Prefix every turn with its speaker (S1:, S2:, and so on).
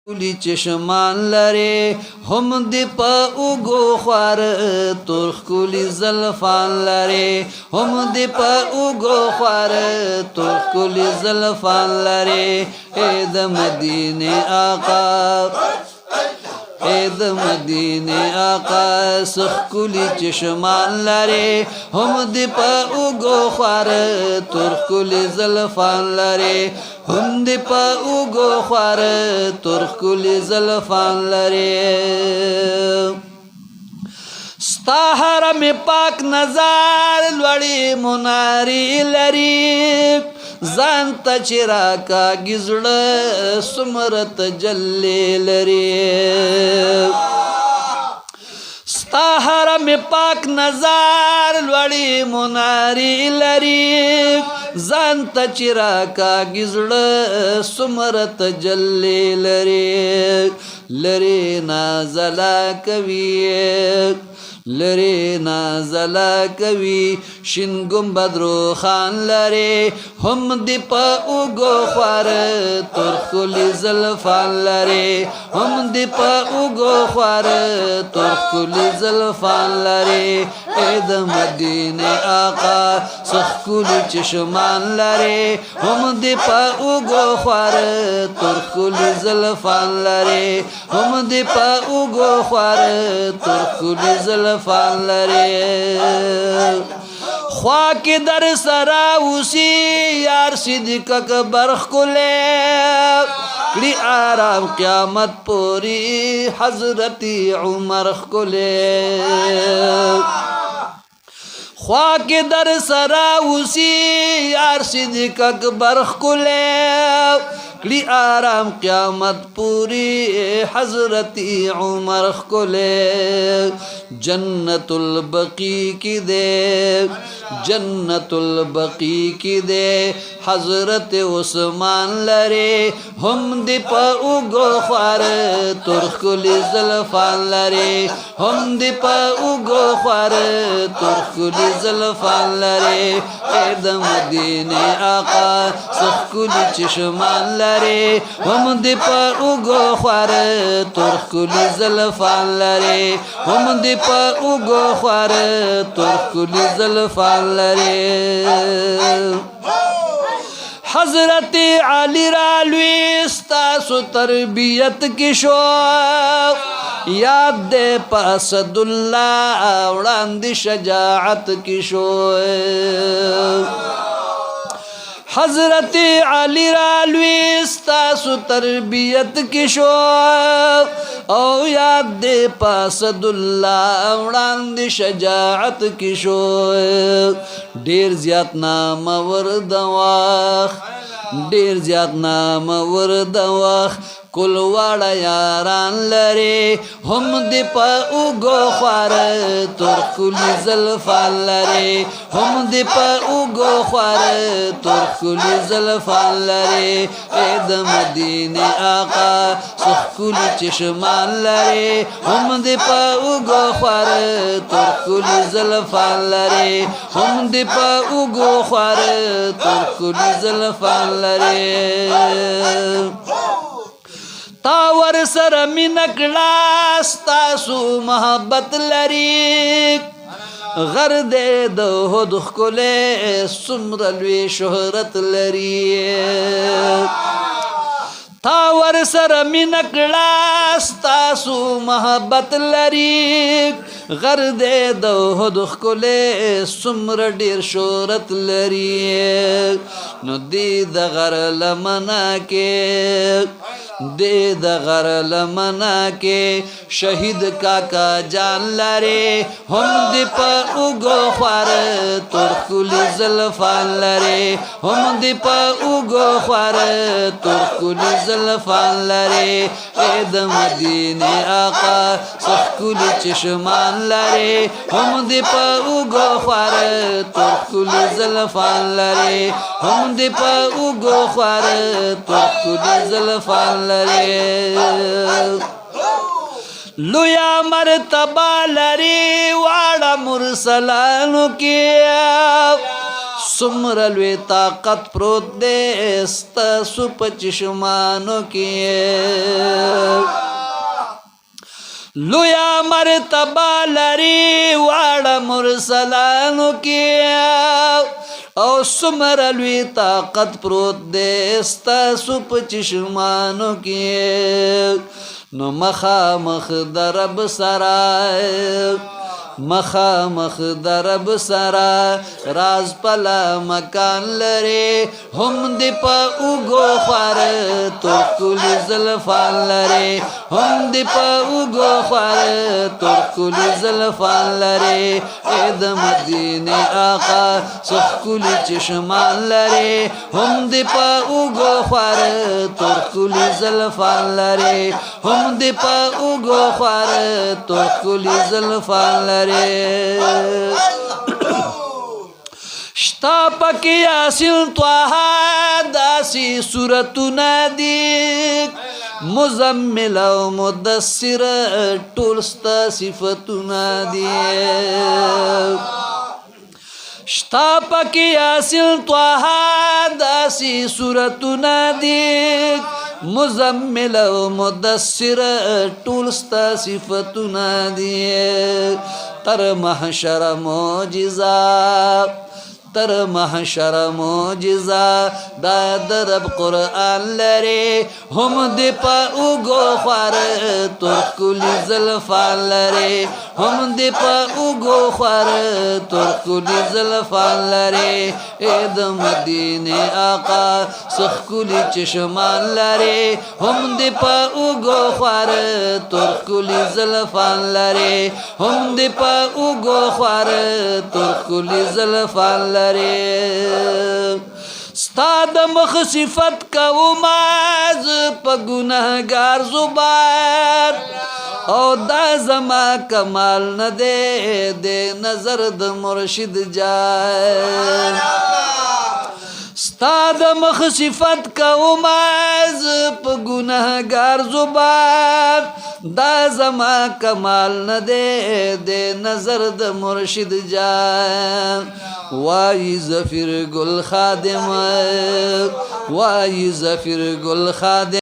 S1: ښکلي چشمان لرې هم دې په اوږو خوار تور ښکلي زلفان لرې هم دې په اوږو خوار تور ښکلي زلفان لرې ای د مدینې آقا ای د مدینې آقا څه ښکلي چشمان لرې هم دې په اوږو خوار تور ښکلي زلفان لرې هم دې په اوږو خوار تور ښکلي زلفان لرې ستا حرم پاک نظر لوړې منارې لري ځان ته چې راکاږي زړه څومره تجلې لري ستا حرم پاک نظر لوړې منارې لري ځان ته چې راکاږي زړه څومره تجلې لري لرې نازله کوي لرې نازله کوي شین ګمبد روښان لرې هم دې په اوږو خوار تور ښکلي زلفان لرې هم دې په اوږو خوار تور ښکلي زلفان لرې ای د مدینې آقا څه ښکلي چشمان لرې هم دې په اوږو خوار تور ښکلي زلفان لرې هم دې په اوږو خوار تور ښکلي زلفان لرې خوا کې در سره اوسي یار صدیق اکبر ښکلی کړي آرام قیامت پورې حضرت عمر ښکلی خوا کې در سره اوسي یار صدیق اکبر ښکلی کړي آرام قیامت پوری حضرت عمر ښکلی جنت البقی کی دے جنت البقی کی دے حضرت عثمان لرې هم دې په اوږو خوار تور ښکلي زلفان لرې هم دې په اوږو خوار تور ښکلي زلفان لرې ای د مدینې آقا څه ښکلي چشمان لرې هم دې په اوږو خوار تور ښکلي زلفان لرې هم دې په اوږو خوار تور ښکلي زلفان لرې حضرت علی را لوی ستاسو تربیت کی شو یاد دے په اسد الله وړاندې شجاعت کی شو حضرت علی را لوی ستاسو تربیت کی شو او یاد دے په اسد الله وړاندې شجاعت کی شو ډیر زیات نامور د وخت ډیر زیات نامور د وخت کل واړه یاران لرې هم دې په اوږو خوار تور ښکلي زلفان لرې هم دې په اوږو خوار تور ښکلي زلفان لرې ای د مدینې آقا څه ښکلي چشمان لرې هم دې په اوږو خوار تور ښکلي زلفان لرې هم دې په اوږو خوار تور ښکلي زلفان لرې تا ور سره مینه کړه ستاسو محبت لري غر دې د هود ښکلی څومره لوی شهرت لري تا ور سره مینه کړه ستاسو محبت لري غر دې د هود ښکلی څومره ډېر شهرت لري نو دې د غر لمنه کې دې د غر لمنه کې شهید کاکا جان لرې هم دې په اوږو خوار تور ښکلي زلفان لرې هم دې په اوږو خوار تور ښکلي زلفان لرې ای د مدینې آقا څه ښکلي چشمان لرې هم دې په اوږو خوار تور ښکلي زلفان لرې هم دې په اوږو خوار تور ښکلي زلفان لرې لویا مرتبه لري واړه مرسلانو کې څومره لوی طاقت پروت دی ستاسو په چشمانو کې لویا مرتبه لري واړه مرسلانو کې او څومره لوی طاقت پروت دی ستاسو په چشمانو کې نو مخامخ د رب سره مخامخ درب سرا راز پلا مکان لري هم دی پا اوگو خوار ترکولی زلفان لري هم دی پا اوگو خوار ترکولی زلفان لري اید مدینه آقا سخکولی چشمان لري هم دی پا اوگو خوار ترکولی زلفان لري هم دی پا اوگو خوار ترکولی زلفان لري شتا پکی یاسین طه داسی سورتنا دی مزمل او مدثر ټول ستا صفتنا دی شتا پکی یاسین طه داسی سورتنا دی مزمل او مدثر ټول ستا صفتنا دی تر محشر معجزہ تر محشر معجزہ دا درب قرآن لري هم دی پا اوگو خوار ترکولی زلفان لري هم دی پا اوگو خوار ترکولی زلفان لري اید مدینه آقا سخکولی چشمان لري هم دی پا اوگو خوار ترکولی زلفان لري هم دی پا اوگو خوار ترکولی زلفان لري ستا د مخ صفت کوماز په ګناهګار زبان او دا زما کمال نه دی نظر د مرشد جان ستا د مخ صفت کوماز په ګناهګار زبان دا زما کمال نه دی نظر د مرشد جان وای زفیر گل خادم وای زفیر گل خادم